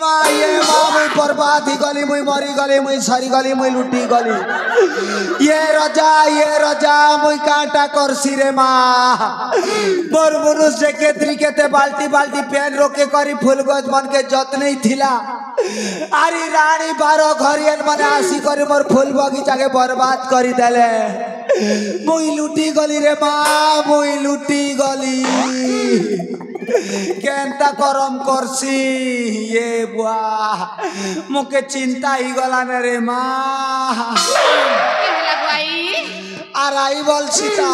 माँ मुई बर्बाद ही गली मुई मरी गली मुई सरी गली मुई लुटी गली ये रजा मुई कांटा करसी रे माँ मोर मुरुष से केतरी केते बाल्टी बाल्टी पेन रोके करी फूल गज मन के जत नहीं थिला अरे रानी 12 घरियन मने आसी करी मोर फूल बगीचा के बर्बाद करी देले मुई लुटी गली रे माँ मुई लुटी गली केंता करम करसी ये बुआ मुके चिंता ही गला ने रे माँ आराई बोल सीता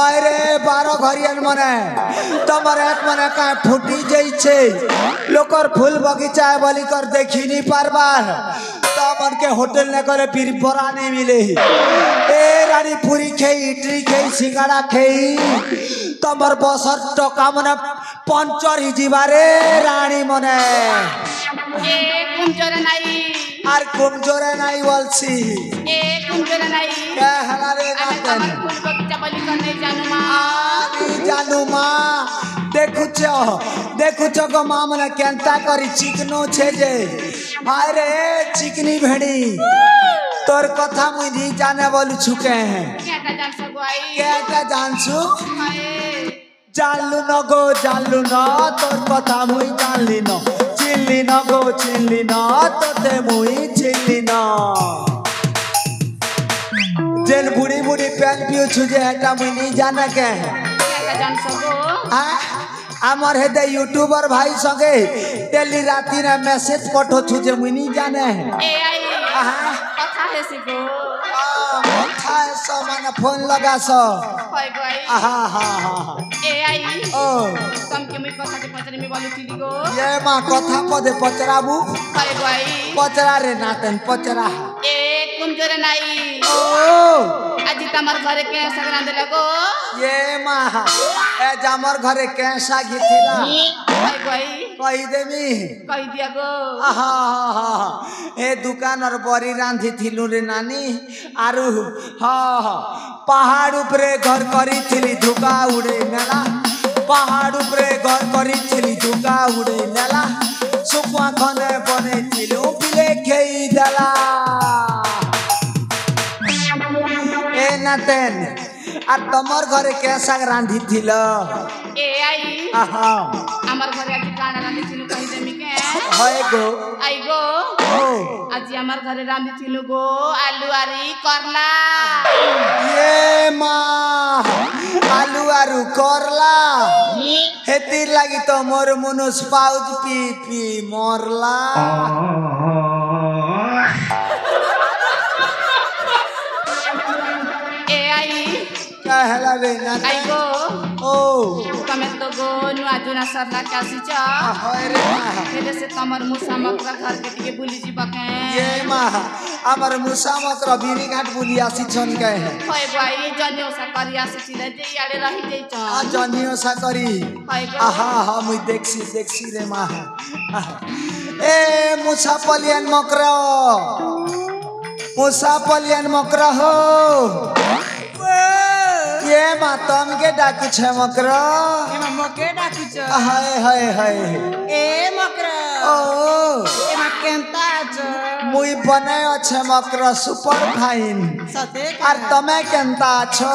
अरे 12 घरियन मने तमर एक मने का फुटी जाइछे लोकर फूल बगीचा बोली कर देखी नहीं पारबार तमन के होटल ने करे फिर बरा नहीं मिले ए रानी पूरी खेई इडली खेई सिंगाड़ा खेई तमर बसर टका मने पंचर ही जीवारे रानी मने ए कुमजोरे नाई आर कुमजोरे नाई बोलसी ए कुमजोरे नाई क्या हला रे नातन फूल बगीचा बोली कर नहीं जानू माँ देखुचो गो माँ मने केंता करी चिकनो छे जे अरे चिकनी भेड़ी तोर कथा मुई नहीं जाने बोलू छुके हैं केटा जानसु जानलू न तोर कथा मुई जानली न चिल्ली न गो चिल्ली न तोते मुई चिल्ली न जेन बुढ़ी बुढ़ी पेन पियो छुजे हेटा मुई नहीं जाने के आमर हेदे यूट्यूबर भाई संगे डेली राती ने मैसेज पठो छुजे मुई नहीं जाने कथा है सिको कथा है सो माने फोन लगा सो ए आई ओ तुम के मैं कथा के पचरे में बोलू थी गो ये मां कथा पदे पचराबू पचरा रे नातन पचरा ए कुमजोरे नाई ओ आज तमर घरे के सगरा दे लगो ये मां ए जामर घरे कैसा घिथिला कही देमी कही दिया गो ए दुकान और बड़ी रांधी थिलु रे नानी आरु पहाड़ उपरे घर करी थिली धुका उड़े नेला पहाड़ उपरे घर करी थिली धुका उड़े नेला सुकुआ खने बने थिलु पिले खेई देला ए नातेन आ तमर घरे कैसा रांधी थिल ए आई हमर घरे आज काना रांधी थिलु कहि देमी के होय गो आई गो ओ आज हमर घरे रांधी थिलु गो आलू आरी करला ये माँ आलू आरु करला हेती लगी तो मोर मुनुस पाउज पी पी मोरला ए आई कहला रे ना आई गो ओ तमे तो गो नुआ जुना सरला कासी चा होय रे माँ हेले से तमर मुसा मकरा घर के टिके बुली जी बके ये माँ हमर मुसा मकर बीरी घाट बुलियासी छन के है होय भाई जनियो सा करिया से चिले जे याडे रही जई छ आ जनियो सा करी होय गो मुई देखसी रे माँ ए मुसा पलियन मकर हो ये माँ तम के डाकू छे मकर एमा मके डाकू छ हाय ए मकर ओ एमा केंता छ मुई बने अच्छे मकर सुपर फाइन सते आर तमे केंता छो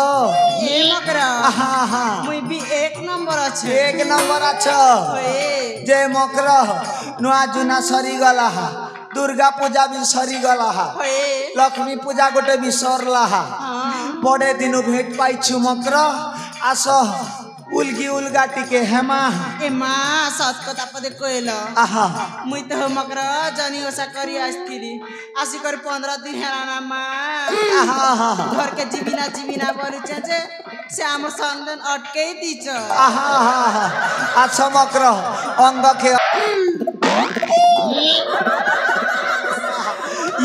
ए मकर हाँ मुई भी 1 नंबर छ 1 नंबर अच्छो ए जे मकर नुआ जुना सरी गला दुर्गा पूजा भी सरी गला ए लक्ष्मी पूजा गोटे भी सरला बड़े दिनु भेट पाई छु मकर आस उलगी उलगाटी के हेमा ए मां सत कथा पदे कोइल मुई तो मकर जनी ओसा करी आस्थिली आसी कर 15 दिन हेराना मां घर के जीविना बोलु जे श्याम संदन अटके दीच अच्छा मकर अंग के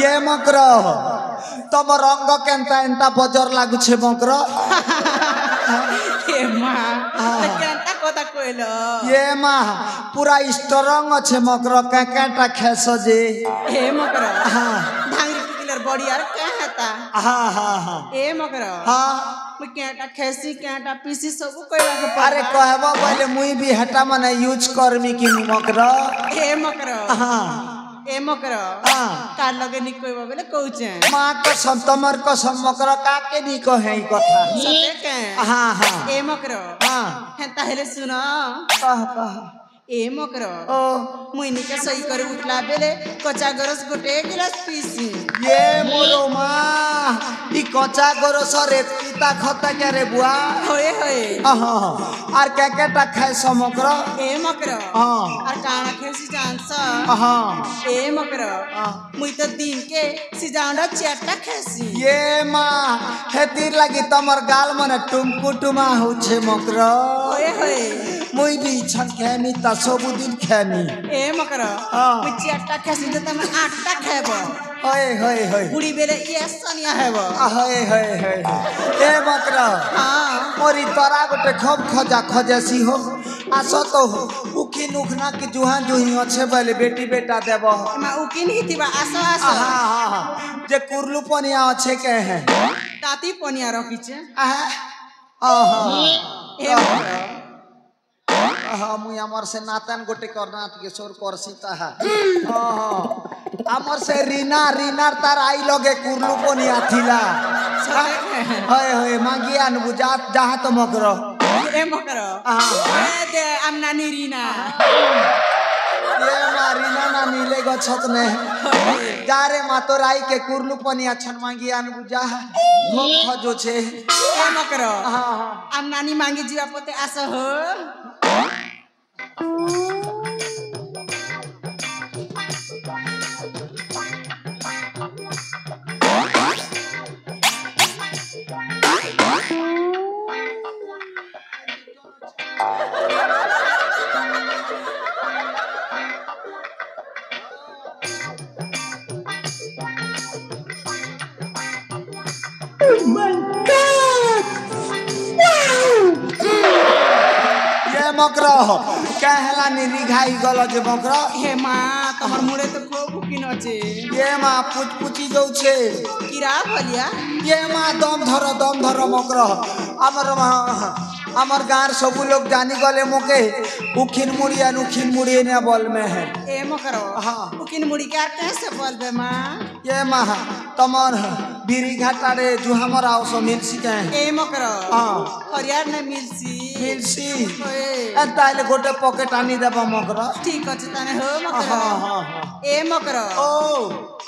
ये मकर तम रंग केंता एंता बजर लागु छे मकर ए मां केंता कथा कोइल ये मां पूरा स्ट्रांग छे मकर काटा खेस जे ए मकर धांगरी टिकलर बड़ी यार के हेता ए मकर मैं केटा खेसी केटा पीसी सब कोइला के पड़बा। अरे कहबो पहले मुई भी हटा मने यूज करमी की मकर ए मकर हाँ ए मकर हाँ कार लगे नि कोइबा बेले कहूचे माँ कसम तमर कसम मकर काके नी कहे ई कथा सते के हाँ हाँ ए मकर हाँ हेता हेले सुन कह ए मकर ओ मुइनी के सही करे उठला बेले कच्चा गरस गोटे गिलास पीसी ये मोरो माँ ई कच्चा गरस रे पिता खता क्या रे बुआ होए होए और क्या क्या खाए समकर ए मकर हाँ और काना खेसी जानस हाँ ए मकर मुई तो दिन के सिजाउंडा चेटा खेसी ये माँ हेतिर लगी तमर गाल मने टुमकु टुमा हो छे मकर होए होए मुई भी छन खेनी ता सबु दिन खेनी ए मकर हाँ। मुई चेटा खेसी तो तमे आटा खेबो होए होए होए बुढ़ी बेले ये सनिया हेबो होए होए होए ए मकर हाँ मोरी तोरा गोटे खूब खजा खजेसी हो आसो तो उखी नुखना की जुहा जुही अच्छे बोले बेटी बेटा देबो मा उकिन हितिबा आसो आसो हाँ हाँ हाँ जे कुरलू पनिया अच्छे के हैं ताती पनिया रखिचे ए मकर मुई अमर से नातन गोटे कर्नाटक किशोर करसीता है अमर से रीना रीना तार आई लगे कुरलू पनिया थिला होए होए मांगिया न बुझा जहां तो मकरो ए मकर ए दे आमना निरीना ये मारीना ना नीले गछत ने जारे मातोराई के कुरलू पनिया छन मांगिया न बुझा खूब खजो छे ए मकर हां आम नानी मांगी जीवा पोते आसो हो मकरो कहला निरी घाई गलो जे मकरो हे माँ तमर मुड़े तो खूब उकिन अछि ये माँ पुछ पुची जाऊ छे किरा भलिया ये माँ दम धरो मकरो अमर गार सब लोग जानी गले मोके उखिन मुड़िया ने बल में है ए मकरो हाँ उकिन मुड़ी क्या कैसे बोल बे माँ ये माँ तमर बीरी घाटा रे जो हमर आओ सो मिलसी के ए मकरो हाँ हरियार ने मिलसी ए ताइले गोटे पॉकेट आनी देबा मकरो ठीक अछि तने हो मकरो हाँ ए मकरो ओ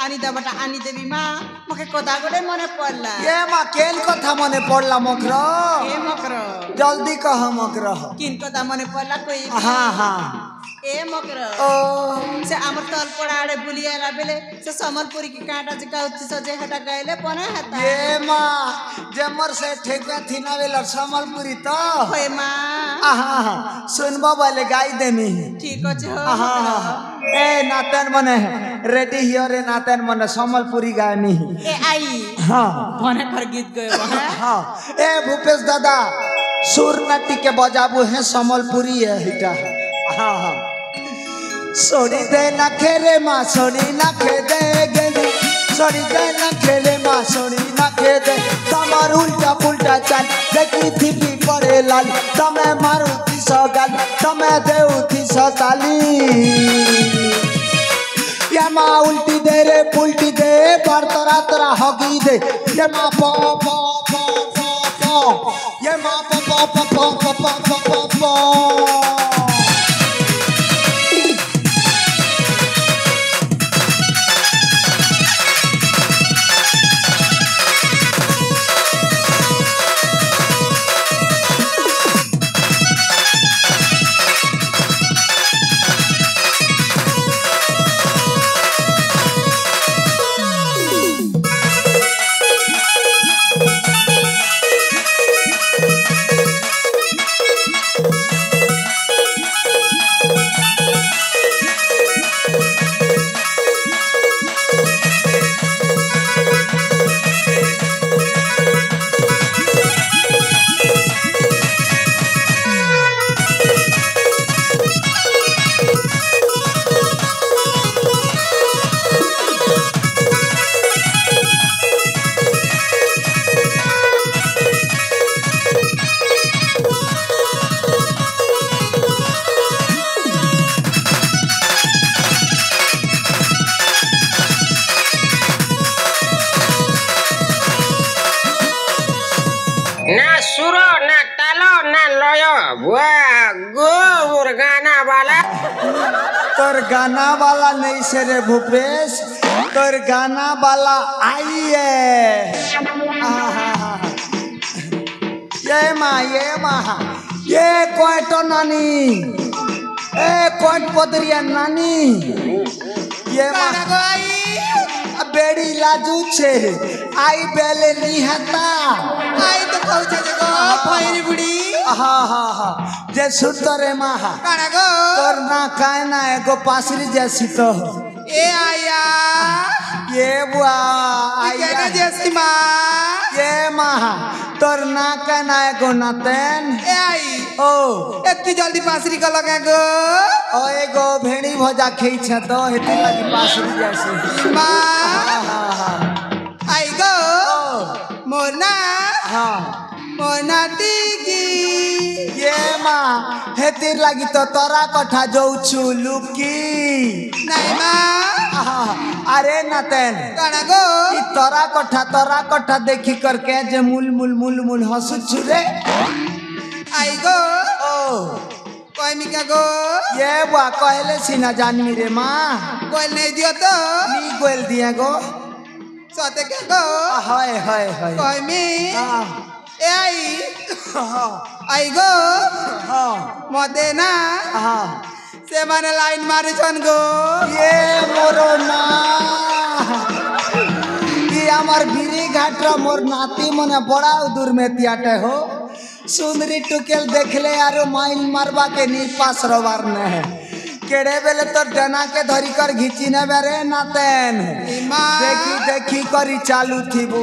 आनी देबटा आनी देबी माँ मके कोदा गोटे मने पड़ला ये माँ केन कथा मने पड़ला मकरो ए मकरो जल्दी कह मकरो किन कोदा मने पड़ला कोई हाँ ए मकरो ओ से आमर तल पड़ाड़े बुलियाला बेले से समलपुरी की कांटा जे काउती सजे हटा गएले पने हता ये माँ जमर से ठेका थिना वेला समलपुरी तो होय माँ सुनबो बोले गाई देमी ठीक अछि हो ए नातन मने रेडी हियर ए नातन मने समलपुरी गानी ए आई हाँ बने पर गीत गयो हाँ ए भूपेश दादा सुर नटी के बजाबू है समलपुरी है हिटा हाँ सोड़ी दे ना खेरे माँ सोड़ी ना खेदे गेली सोड़ी दे ना खेले माँ सोड़ी ना खेदे तमार उल्टा पुल्टा चल देखी थी भी पड़े लाल तमे मारुति सगाल तमे देउथी सताली ये माँ उल्टी दे रे पुल्टी दे पर तरा हगी दे ये माँ पो पो पो पो पो ये माँ पो पो पो पो पो पो पो पो तोर गाना वाला नहीं से रे भूपेश, तोर गाना वाला आई है। ये माँ ये कोयटो नानी, ए कोयट पदरिया नानी, ये माँ बेड़ी लाजू छे आई बेले निहता आई तो कहू छे गो फैरी बुढ़ी। जे सुतरे माँ काना गो तोर ना काय ना एगो पासरी जैसी तो ए आया ये बुआ केना जैसी माँ ये माँ तोर ना काय ना एगो नातेन ए आई ओ एत्ती जल्दी पासरी का लगे गो ओ एगो भेड़ी भजा खई छ तो हेती लगी पासरी जैसी माँ आई गो मोरना मोरना टीकी ये माँ हेती लगी तो तोरा कठा जोउछु लुकी नहीं माँ अरे नातेन काना गो ई तोरा कठा देखी करके जे मुल मुल मुल मुल हंसु छुरे आई गो ओ कोई मिका गो ये बुआ कहले सीना जानमी रे माँ कोई नहीं दियो तो नी गोल दिया गो सोते के गो हाय हाय हाय कोई मी ए आई गो मते ना से माने लाइन मारे छन गो ये मोरो माँ ये हमार बिरी घाट रा मोर नाती मने बड़ा दूर में तियाटे हो सुंदरी टुकेल देखले यारो माइल मारबा के नी पास रवार ने केड़े बेले तो डना के धरी कर घिची ने बेरे नातेन देखी देखी करी चालू थी बू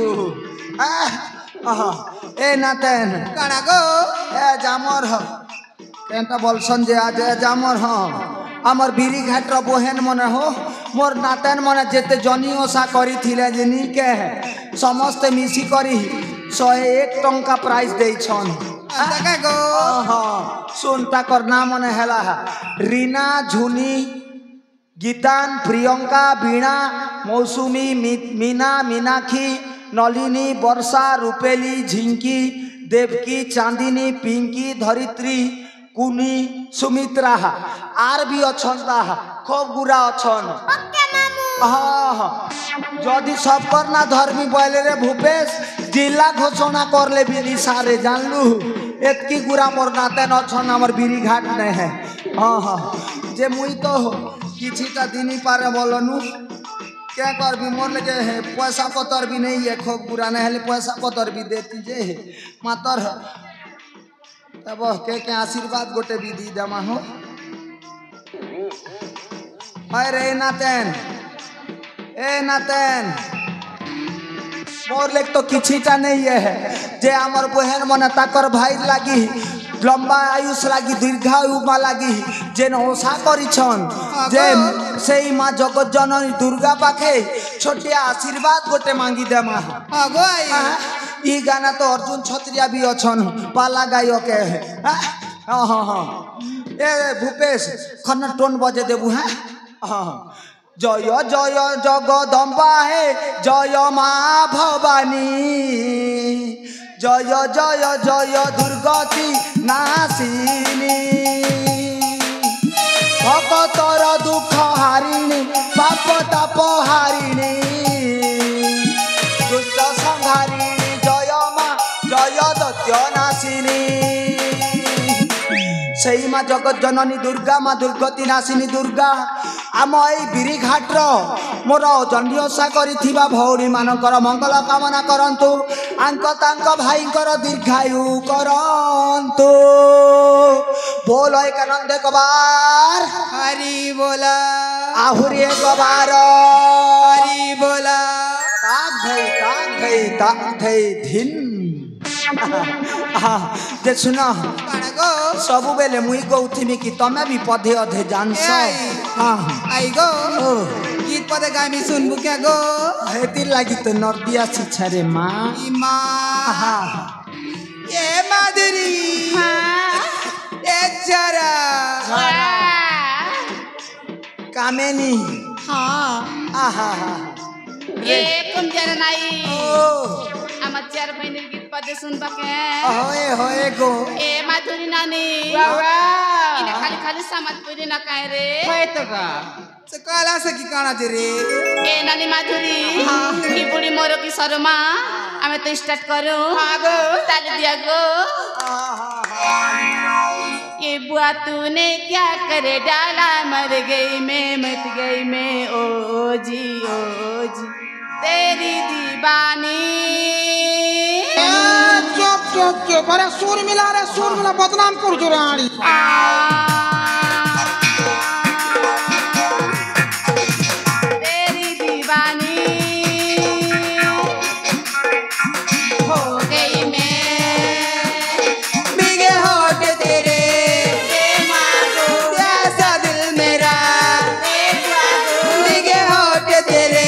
ए नातेन काना गो ए जामर ह केनटा बोलसन जे आज जामर ह हमर बिरी घाट रा बहन मने हो मोर नातेन मने जेते जनी ओसा करी थिले जनी के समस्त मिसी करी 101 टंका प्राइस देई छन तका गो सुनता कर नाम मने हेला रीना झुनी गीतान प्रियंका बीणा मौसुमी मीना मीनाक्षी नलिनी वर्षा रूपेली झिंकी देवकी चांदिनी पिंकी धरित्री कुनी सुमित्रा आर भी अछन खूब गुरा अछन जदि सबकर ना धर्मी बोले रे भूपेश जिला घोषणा कर ले बिरी सारे जानलू एतकी गुरा मोर नाते न छन हमर बिरी घाट ने है जे मुई तो किछिटा दिनी पारे बोलनु क्या कर भी मोर लगे है पैसा पतर भी नहीं है खूब गुरा नहीं है पैसा पतर भी देती जे मातर तब के आशीर्वाद गोटे भी दी दमा हो अरे नातेन ए नातेन मोर लेक तो किछिटा नहीं है जे हमर बहन मन ताकर भाई लागी लंबा आयुष लागी दीर्घायु मा लागी जेन ओसा करी छन जे सेई मां जगत जननी दुर्गा पाखे छोटिया आशीर्वाद गोटे मांगी दे मां आगो आई ई गाना तो अर्जुन छत्रिया भी अछन पाला गायो के हां ए भूपेश खन्ना टोन बजे देबू हां जय जय जगदम्बा है जय माँ भवानी जय जय जय दुर्गति नाशिनी भक्तर दुख हारिणी पाप ताप हारिणी दुष्ट संहारिणी जय माँ जय दत्य नाशिनी सही माँ जगत जननी दुर्गा माँ दुर्गति नाशिनी दुर्गा आम ए बिरी घाट मोर जंडी ओषा करिथिबा भौरी मानकर मंगल कामना करंतु आंक भाईंकर दीर्घायु करंतु बोल एकानंद कबार हरि बोला आहुरी कबार हरि बोला ताक धई धिन जे सुना सबु बेले मुई गौथिमी कि तमे भी पदे अधे जानस आई गो गीत पदे गामी सुनबु क्या गो हेती लागी तो नर्दिया शिक्षा रे माँ ये माधुरी ये जरा कामेनी ये कम जरा नाही आम्हा 4 महिने गीत पद सुन बके होए होए गो ए माधुरी नानी बाबा इने खाली खाली समाज पुरी न काहे रे होय तो का से काला से की काना जे रे ए नानी माधुरी की बुढ़ी मोरो की शर्मा हमें तो स्टार्ट करो हां गो ताली दिया गो ये बुआ तूने क्या करे डाला मर गई मैं मत गई मैं ओ जी तेरी दीवानी चुप अरे सुर मिला बदनाम कर जो रानी तेरी दीवानी हो गई मैं बिगे होठ तेरे ऐसा दिल मेरा बिगे होठ तेरे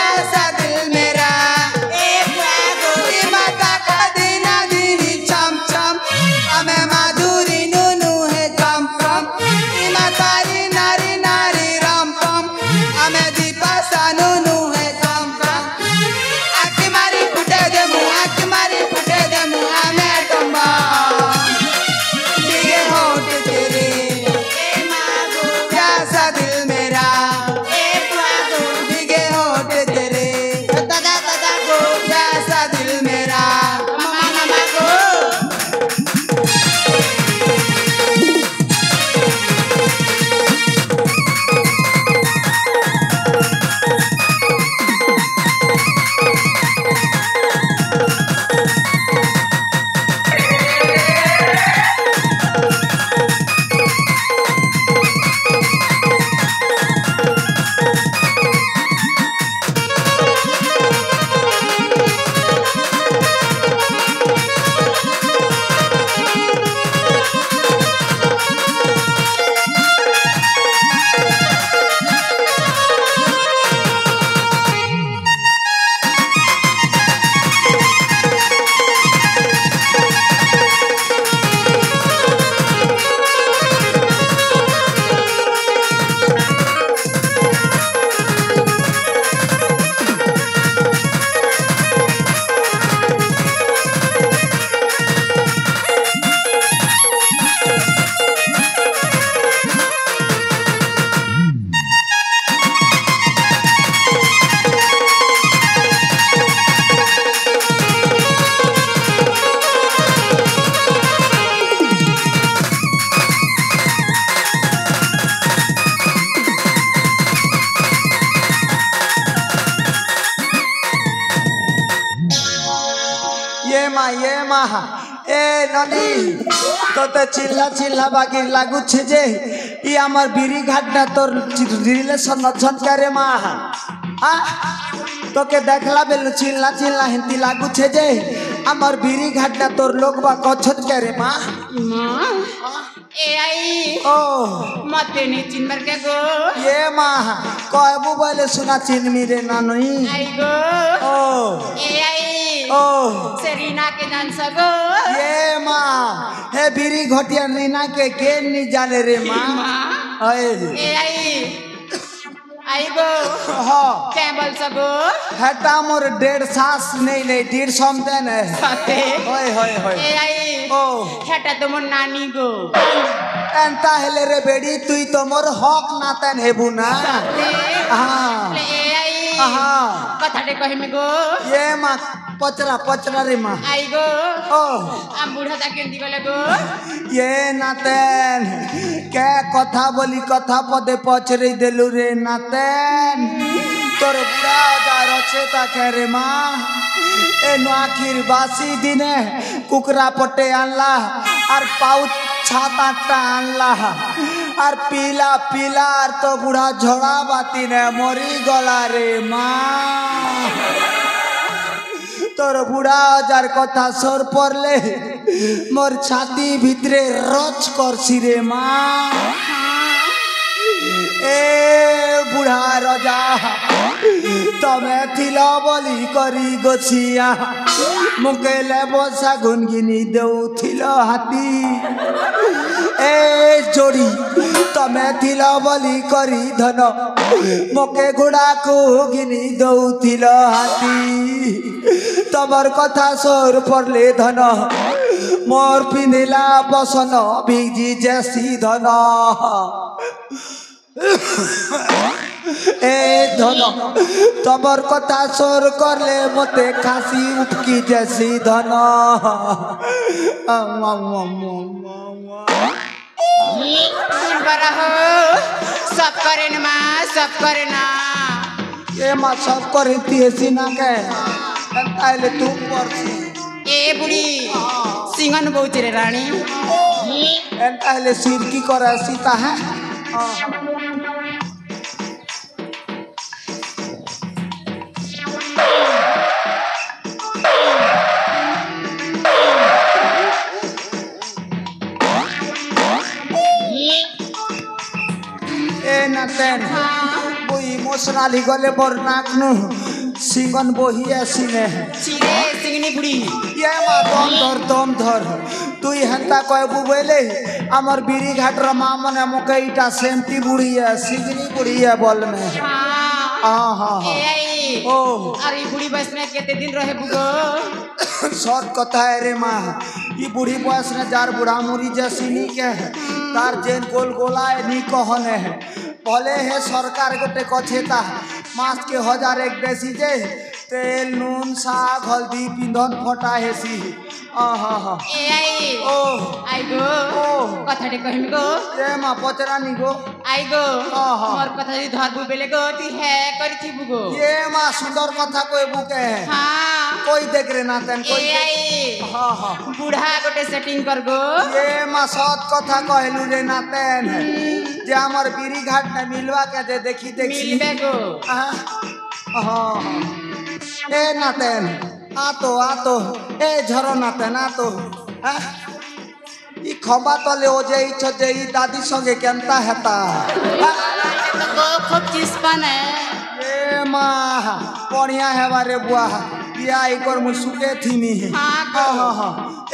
ऐसा दिल मेरा माता का दीना दीनी चम चम हमें माधुरी नूनू है चम चम मातारी नारी नारी राम पम हमें दीपा सा नूनू है चम चम आँख मारी फुटे दे मुँह हमें टम्बा बिगे होठ तेरे ऐसा दिल मेरा बिगे होठ तेरे दादा गो ऐसा दिल मेरा मामा गो ये माँ ए ननी तो चिल्ला बाकी लागू छे जे ई हमर बीरी घाटना तोर रिलेशन नछन करे माँ आ तो के देखला बेल चिल्ला हिंदी लागू छे जे हमर बीरी घाटना तोर लोग बा कछत करे माँ ए आई ओ मते नहीं चिन्ह के गो ये माँ कहबू बोले सुना चिन्ह मेरे नानी आई गो ओ ए आई ओ सेरीना के जान सगो ये माँ हे बीरी घोटिया रीना के नहीं जाने रे माँ ए आई गो हाँ क्या बोल सगो हेटा मोर 1.5 सास नहीं 1.5 समझे न सते होय ए आई ओ हेटा तो मोर नानी गो एंता हेले रे बेड़ी तुई तो मोर हक नातन हेबू ना हाँ ले ए आई हाँ कथा दे कहे में गो ये माँ पचरा रे माँ आई गो ओ हम बूढ़ा ता केंदी गले गो ये नातेन के कथा बोली कथा पदे पचरे देलु रे नातेन तोर बुढ़ा हजार अच्छे ता कह रे माँ ए नुआखिर बासी दिने कुकरा पट्टे आनला और पाउच छात आटा आनला और पीला और तो बुढ़ा झोड़ा बाती ने मरी गला रे माँ तोर बुढ़ा हजार कथा सोर पड़ले मोर छाती भितरे रच करसी रे माँ ए बुढ़ा रजा तमे थिला बोली करी गोछिया मुकेले बसा गुनगिनी देउथिल हाती ए जोड़ी तमे थिला बोली करी धन मोके घोड़ा को गिनी देउथिल हाथी तमर कथा सोर पड़ले धन मोर पिंधिला बसन भिजी जैसी धन ए धन तमर कथा सोर करले मते खासी उपकी जैसी धन सब करे न माँ सब करे ना ये माँ सब करे तीसी ना के ताले तू परसी ए बुढ़ी सिंगन बहुचरे रानी ताले सिर की करे सीता है ए नातेन बोई इमोशनली गले बर नाकनु सिंगन बोही आसिने चिरे सिंगनी बुढ़ी ये मा दम धर तू हंता कय बुबेले हमर बीरी घाट रमा मने मकईटा सेमटी बुढ़ी है सिंगनी बुढ़ी है बल में हां हां ओ अरे बुढ़ी बस में कितने दिन रहे बुगो सत कथा है रे माँ ये बूढ़ी बयस ने जार बुढ़ा मुरी जैसी नी के तार जेन गोल गोला है नी कहने है भले है सरकार गोटे कथेता मास के 1000 एक देसी जे तेल नून साग हल्दी पिंधन फटा हेसी ए आई ओ आई गो कथाटे कहिम गो ए माँ पचरानी गो आई गो मोर कथा जी धरबु बेले गो ती है करी थी बुगो ये माँ सुंदर कथा कोई बुके है हाँ कोई देख रे नातन कोई ए आई बूढ़ा गोटे सेटिंग कर गो ये माँ सत कथा कहलू रे नातन जे हमर बीरी घाट ने मिलवा के जे देखी मिलबे गो ए नातन आतो ए झरो नातन आतो ई खंबा तले ओ जे इछ जे ई दादी संगे केनता हेता तो खूब चीज पाने ए माँ बढ़िया है बारे बुआ या इकर मु सुके थीमी हां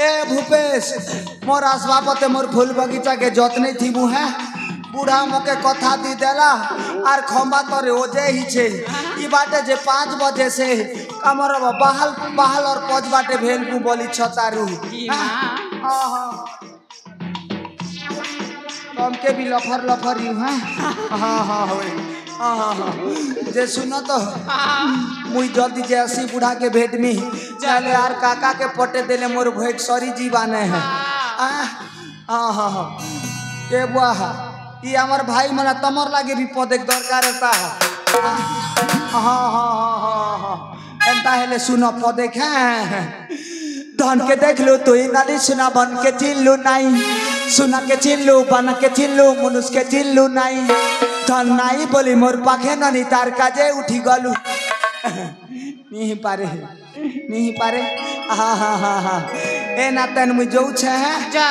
ए भूपेश मोर आसबापते मोर फूल बगीचा के जतने थीबू है बूढ़ा मोके कथा दी देला आर खंबा तरे ओजे ही छे ई बाटे जे 5 बजे से हमर बहाल और 5 बाटे भेल को बोली छतारू तुम के भी लफर यू हां होए जे सुनो तो मुई जल्दी जैसी बूढ़ा के भेट में चले यार काका के पटे देले मोर भेट सरी जीवाने है ए बुआ ये हमार भाई मना तमर लागे भी पदक दरकार रहता है एंता हेले सुनो पदक है धन के देख लो तो नाली सुना बन के चिल्लू नहीं सुना के चिल्लू बन के चिल्लू मनुष्य के चिल्लू नहीं धन नहीं बोली मोर पाखे ननी तार काजे उठी गलू नहीं पारे हाँ ए नातन मुझे जाऊ छे जा